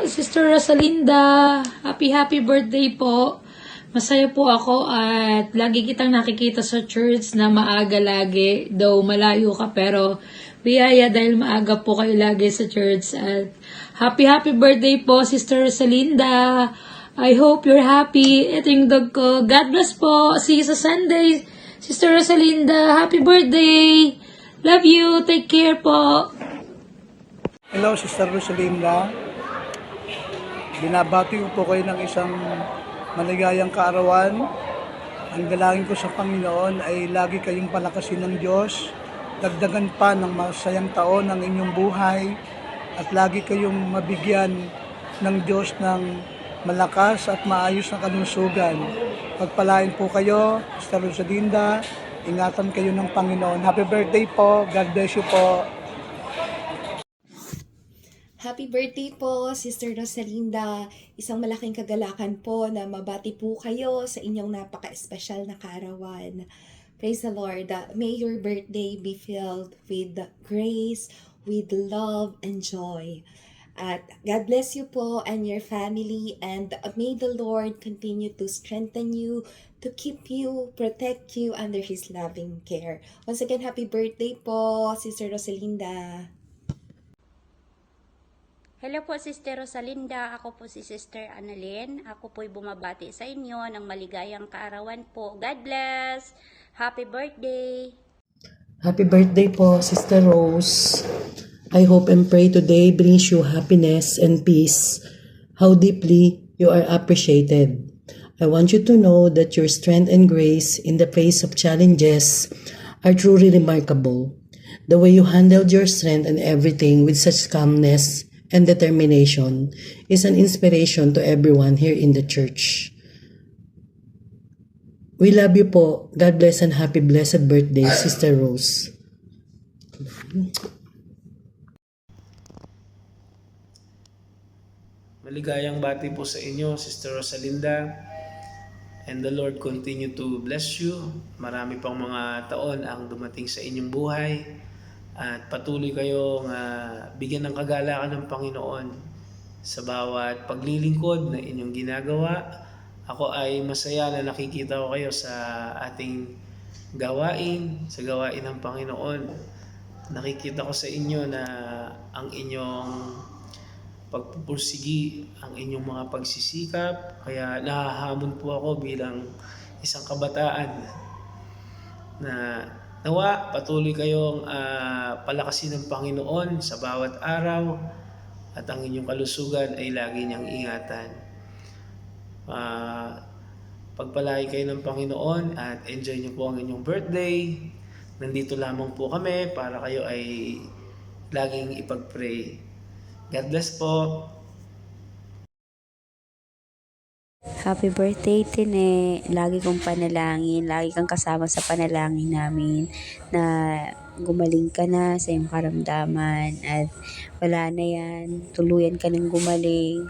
Sister Rosalinda. Happy birthday po. Masaya po ako at lagi kitang nakikita sa church na maaga lagi. Though malayo ka pero biyaya dahil maaga po kayo lagi sa church. At happy birthday po, Sister Rosalinda. I hope you're happy. Ito yung dog ko. God bless po. See you sa Sunday. Sister Rosalinda, happy birthday. Love you. Take care po. Hello, Sister Rosalinda. Binabati ko po kayo ng isang maligayang kaarawan. Ang dalangin ko sa Panginoon ay lagi kayong palakasin ng Diyos, dagdagan pa ng masayang taon ng inyong buhay, at lagi kayong mabigyan ng Diyos ng malakas at maayos na kalusugan. Pagpalain po kayo, Sister Rosalinda. Ingatan kayo ng Panginoon. Happy birthday po. God bless you po. Happy birthday po, Sister Rosalinda. Isang malaking kagalakan po na mabati po kayo sa inyong napaka-espesyal na kaarawan. Praise the Lord. May your birthday be filled with grace, with love, and joy. At God bless you po and your family, and may the Lord continue to strengthen you, to keep you, protect you under His loving care. Once again, happy birthday po, Sister Rosalinda. Hello po, Sister Rosalinda. Ako po si Sister Annalyn. Ako po'y bumabati sa inyo ng maligayang kaarawan po. God bless! Happy birthday! Happy birthday po, Sister Rose. I hope and pray today brings you happiness and peace. How deeply you are appreciated. I want you to know that your strength and grace in the face of challenges are truly remarkable. The way you handled your strength and everything with such calmness and determination is an inspiration to everyone here in the church. We love you po. God bless and happy blessed birthday, Sister Rose. Maligayang bati po sa inyo, Sister Rosalinda. And the Lord continue to bless you. Marami pang mga taon ang dumating sa inyong buhay. At patuloy kayong bigyan ng kagalakan ng Panginoon sa bawat paglilingkod na inyong ginagawa. Ako ay masaya na nakikita ko kayo sa ating gawain, sa gawain ng Panginoon. Nakikita ko sa inyo na ang inyong pagpupursigi, ang inyong mga pagsisikap. Kaya nahahamon po ako bilang isang kabataan na nawa, patuloy kayong palakasin ng Panginoon sa bawat araw at ang inyong kalusugan ay lagi niyang ingatan. Pagpalay kayo ng Panginoon at enjoy niyo po ang inyong birthday. Nandito lamang po kami para kayo ay laging ipag-pray. God bless po. Happy birthday, Tine. Lagi kong panalangin, lagi kang kasama sa panalangin namin na gumaling ka na sa iyong karamdaman at wala na yan, tuluyan ka ng gumaling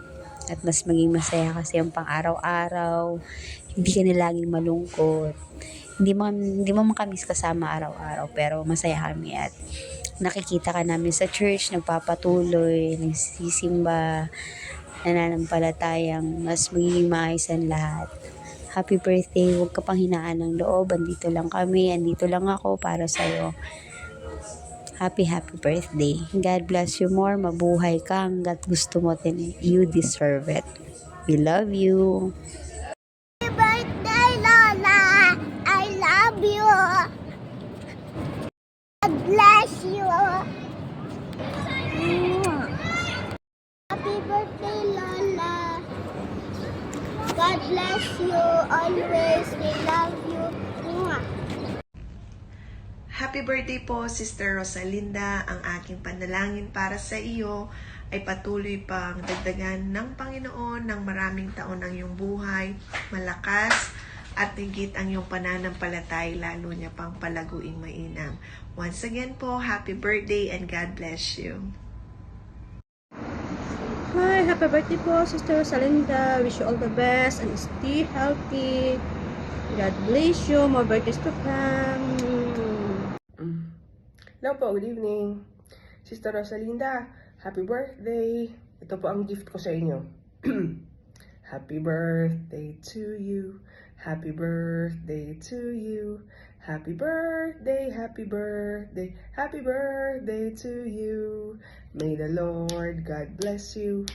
at mas maging masaya kasi ang pang-araw-araw, hindi ka na laging malungkot. Hindi mo makamiss kasama araw-araw pero masaya kami at nakikita ka namin sa church, nagpapatuloy, nagsisimba, nananampalatayang mas magiging maayos ang lahat. Happy birthday, huwag ka pang hinaan ng loob, andito lang kami, andito lang ako para sa'yo. Happy birthday. God bless you more, mabuhay ka hanggat gusto mo din. You deserve it. We love you. Happy birthday, Lola! I love you! God bless you! Happy birthday, Lola! God bless you always. We love you. Happy birthday po, Sister Rosalinda. Ang aking panalangin para sa iyo ay patuloy pang dagdagan ng Panginoon ng maraming taon ng iyong buhay, malakas at higit ang iyong pananampalatay, lalo niya pang palaguing mainam. Once again po, happy birthday and God bless you. Hi, happy birthday po, Sister Rosalinda. Wish you all the best and stay healthy. God bless you. More birthdays to come. Hello po, good evening. Sister Rosalinda, happy birthday. Ito po ang gift ko sa inyo. Happy birthday to you. Happy birthday to you. Happy birthday, happy birthday, happy birthday to you. May the Lord God bless you.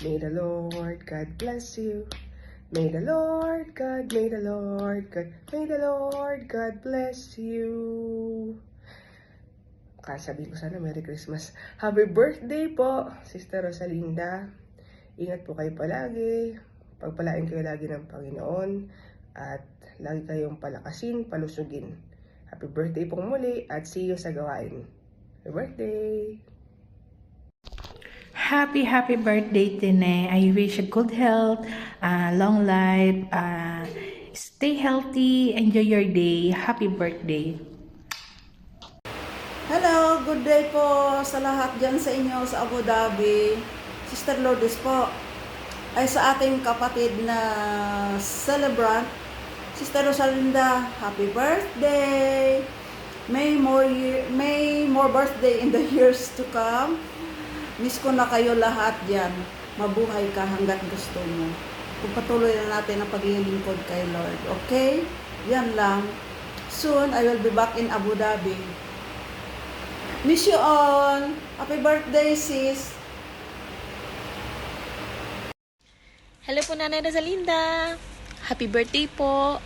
May the Lord God bless you. May the Lord God, may the Lord God, may the Lord God bless you. Kasabihin ko sana Merry Christmas. Happy birthday po, Sister Rosalinda. Ingat po kayo palagi. Pagpalain kayo lagi ng Panginoon. At lagi kayong palakasin, palusugin. Happy birthday pong muli at see you sa gawain. Happy birthday! Happy birthday, Tine. I wish you good health, long life, stay healthy, enjoy your day. Happy birthday. Hello, good day po sa lahat dyan sa inyo sa Abu Dhabi. Sister Lourdes po ay sa ating kapatid na celebrant, Sister Rosalinda, happy birthday! May more birthday in the years to come. Miss ko na kayo lahat dyan. Mabuhay ka hanggat gusto mo. Pagpatuloy na natin ang paglilingkod kay Lord. Okay? Yan lang. Soon, I will be back in Abu Dhabi. Miss you all. Happy birthday, sis. Hello po, Nanay Rosalinda. Happy birthday po.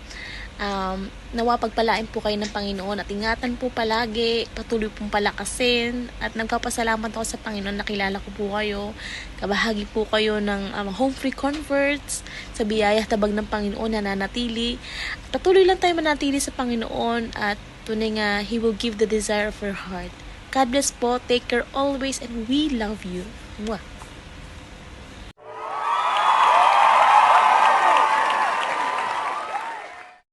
Nawa pagpalain po kayo ng Panginoon at ingatan po palagi, patuloy pong palakasin at nagpapasalamat ako sa Panginoon, nakilala ko po kayo, kabahagi po kayo ng home free converts sa biyaya at tabag ng Panginoon na nanatili. Patuloy lang tayo manatili sa Panginoon at tunay nga He will give the desire of your heart. God bless po, take care always and we love you. Mwah.